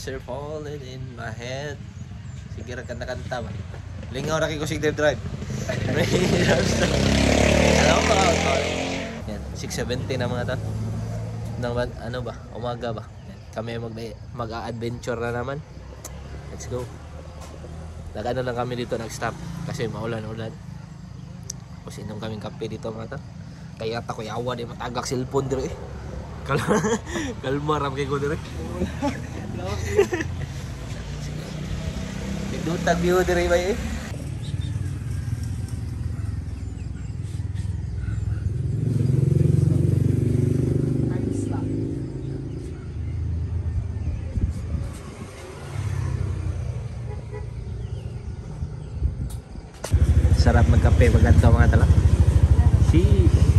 are falling in my head. Sige ra kanta-kanta ba. Lingaw ra kay ko sig drive. Hello mga tol. Yan, 6:70 na mga tol. Nang ano ba? Umaga ba? Yan. Kami mag-adventure na naman. Let's go. Nag-ano lang kami dito, nag-stop kasi maulan-ulan. Tapos inom kaming kape dito mga tol. Kaya ta ko yawa di matagak cellphone dire. Kalma ram kay ko dire. Dutag view dire ba eh. Sarap magkape pag ganito mga tala. Sheesh.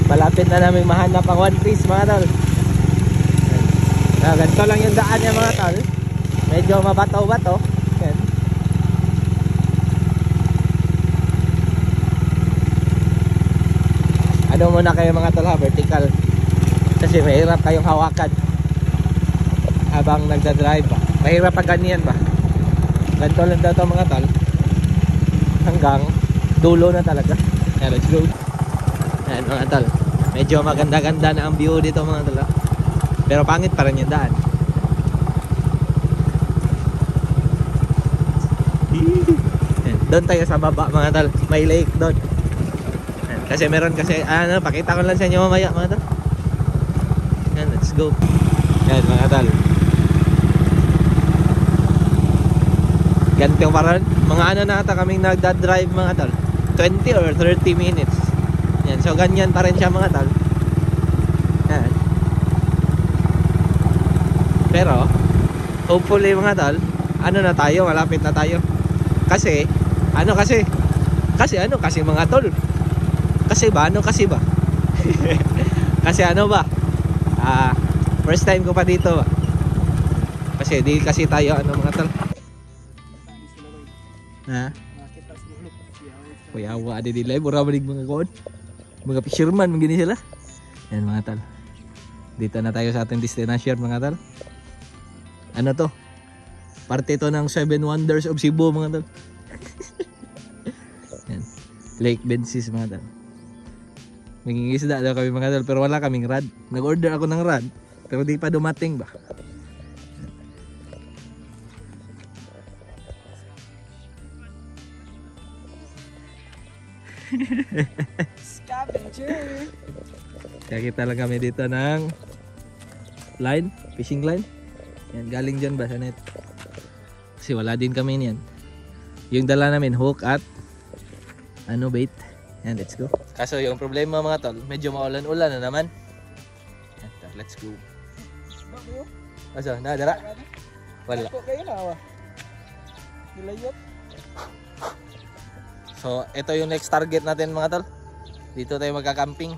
Malapit na namin mahanap ang One Piece mga tol. Ganito lang yung daan niya mga tol. Medyo mabato-bato. Ano muna kayo mga tol ha, vertical. Kasi mahirap kayong hawakan habang nagdadrive ba. Mahirap pag ganyan ba. Ganito lang daw ito mga tol. Hanggang dulo na talaga. Yeah, let's go. Ayan mga tol. Medyo maganda-ganda na ang view dito mga tol. Pero pangit pa rin yung daan. Doon tayo sa baba mga tol. May lake doon. Kasi meron kasi ano, pakita ko lang sa inyo mamaya mga tol. Yan, let's go. Yan mga tol. Ganito pa rin. Mga ano na ata kaming nagdadrive mga tol. 20 or 30 minutes. Yan, so ganyan pa rin siya mga tol. Yan. Pero hopefully mga tol, ano na tayo, malapit na tayo. Kasi mga tol. Kasi ba kasi ano ba, first time ko pa dito ba. Kasi di kasi tayo ano mga tol. Ha? Kuyawa ada di live ora manig mga kon. Mga fisherman mangini sila. Yan mga tol. Dito na tayo sa ating destination mga tol. Ano to? Parte to ng 7 Wonders of Cebu mga tol. Yan. Lake Bensis mga tol. Mangingisda daw kami mga tol pero wala kaming rod. Nag-order ako ng rod pero di pa dumating ba. Scavenger. Kaya kita lang kami dito ng line, fishing line. Yan, galing dyan ba sa net? Kasi wala din kami niyan. Yung dala namin hook at ano bait. Yan, let's go. Kaso yung problema mga tol, medyo maulan-ulan na naman. Yan, let's go. Asa, nadara? Wala. So, ito yung next target natin mga tol. Dito tayo magka-camping.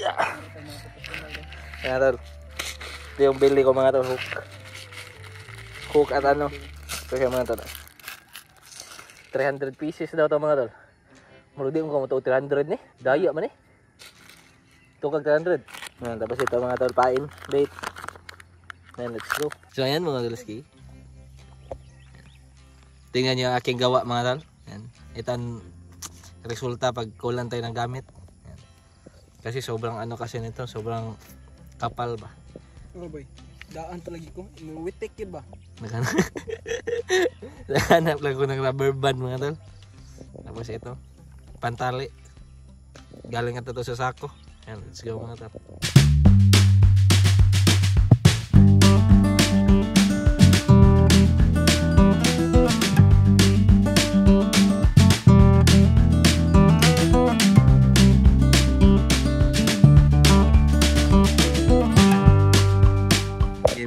Yeah. Mga tol. Ito yung bili ko mga tol, hook. Hook at ano. Ito yung mga tol. 300 pieces daw ito mga tol. Marudi mo kung ito 300 ni. Daya man eh. Ito kag 300. Yan, tapos ito mga tol, pain, bait. Yan, let's go. So ayan mga tolski. Tingnan nyo ang aking gawa mga tol. Yan. Ito ang resulta pag kulang tayo ng gamit. Yan. Kasi sobrang ano kasi nito, sobrang kapal ba. Ano ba? Daan talaga ko. Inuwitik yun ba? Nahanap lang ko ng rubber band mga tol. Tapos ito, pantali. Galing ito sa sako. Yan, let's go mga tol.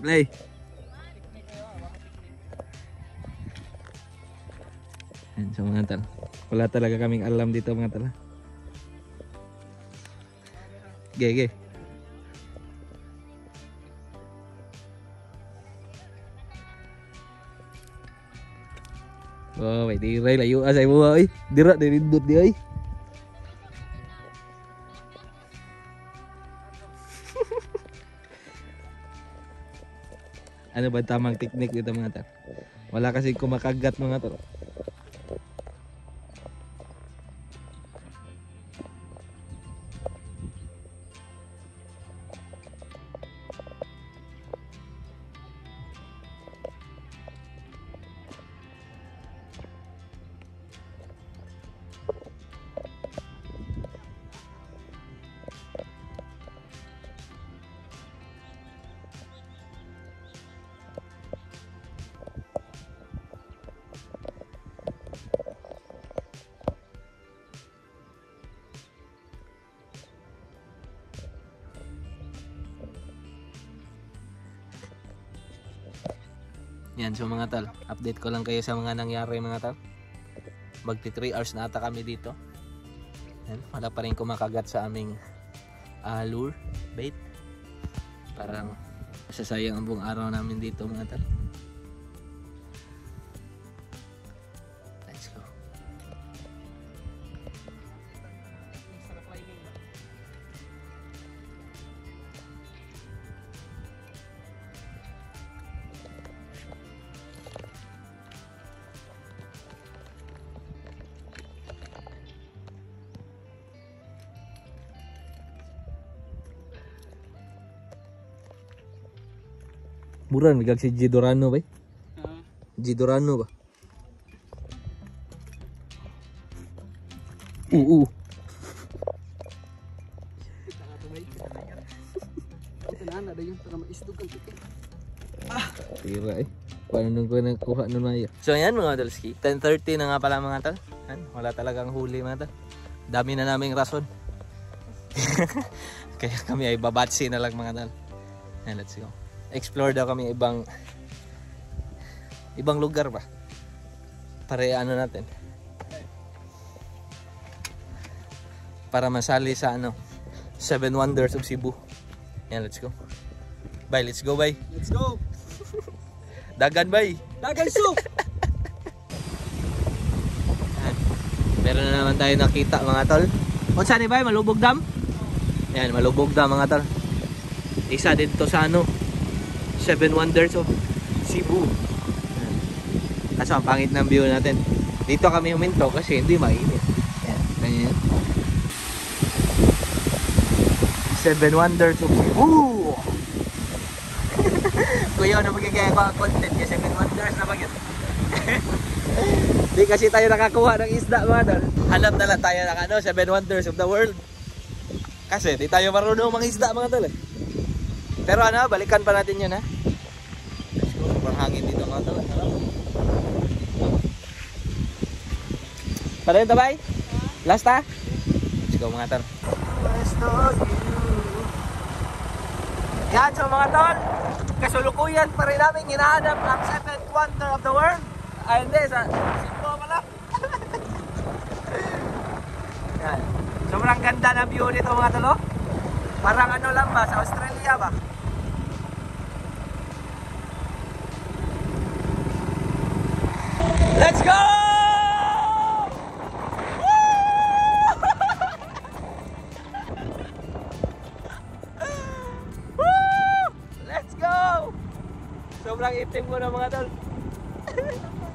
Play. Yan, so mga tol. Wala talaga kaming alam dito mga tol. Gege. Oh, may diray layo asay mo ay. Dira dirindot di ay. Ano ba tamang technique dito mga tol? Wala kasi kumakagat mga tol. Yan, so mga tol, update ko lang kayo sa mga nangyari mga tol. Magti 3 hours na ata kami dito. Yan, wala pa rin kumakagat sa aming lure, bait. Parang masasayang ang buong araw namin dito mga tol. Let's go. Buran, bigag si Gidorano ba? Gidorano ba? Oo. Ano ada yung para maisdog ang titik. Tira eh. Paano nung ko nakuha nun Maya? So yan mga tolski, 10:30 na nga pala mga tol. Wala talagang huli mga tol. Dami na naming rason. Kaya kami ay babatsi na lang mga tol. And let's go. Explore daw kami ibang lugar ba? Para ano natin? Para masali sa 7 Wonders of Cebu. Yan, let's go. Bye, let's go, bye. Let's go. Dagan, bye. Dagan soup. Meron na naman tayo nakita mga tol. O saan ba? Malubog Dam? Yan, Malubog Dam mga tol. Isa din to sa 7 Wonders of Cebu. Kaso ang pangit ng view natin. Dito kami huminto kasi hindi mainit. Yan, ganyan. 7 Wonders of Cebu. Kuya, ano magiging mga content kasi 7 Wonders na bagay. Di kasi tayo nakakuha ng isda mga tol. Hanap na lang tayo ng 7 Wonders of the world. Kasi di tayo marunong mga isda mga tol. Pero balikan pa natin yun ha. Let's go, sobrang hangin dito mga tol. Para yun tabay? Last ha? Let's go mga tol. Yan so mga tol. Kasulukuyan pa rin namin hinahanap ang 7th wonder of the world. Ay hindi, sa Cebu pala. Yan. Sobrang ganda ng view nito mga tol. Parang lang ba, sa Australia ba? Let's go! Woo! Let's go! Sobrang itim ko na mga tol.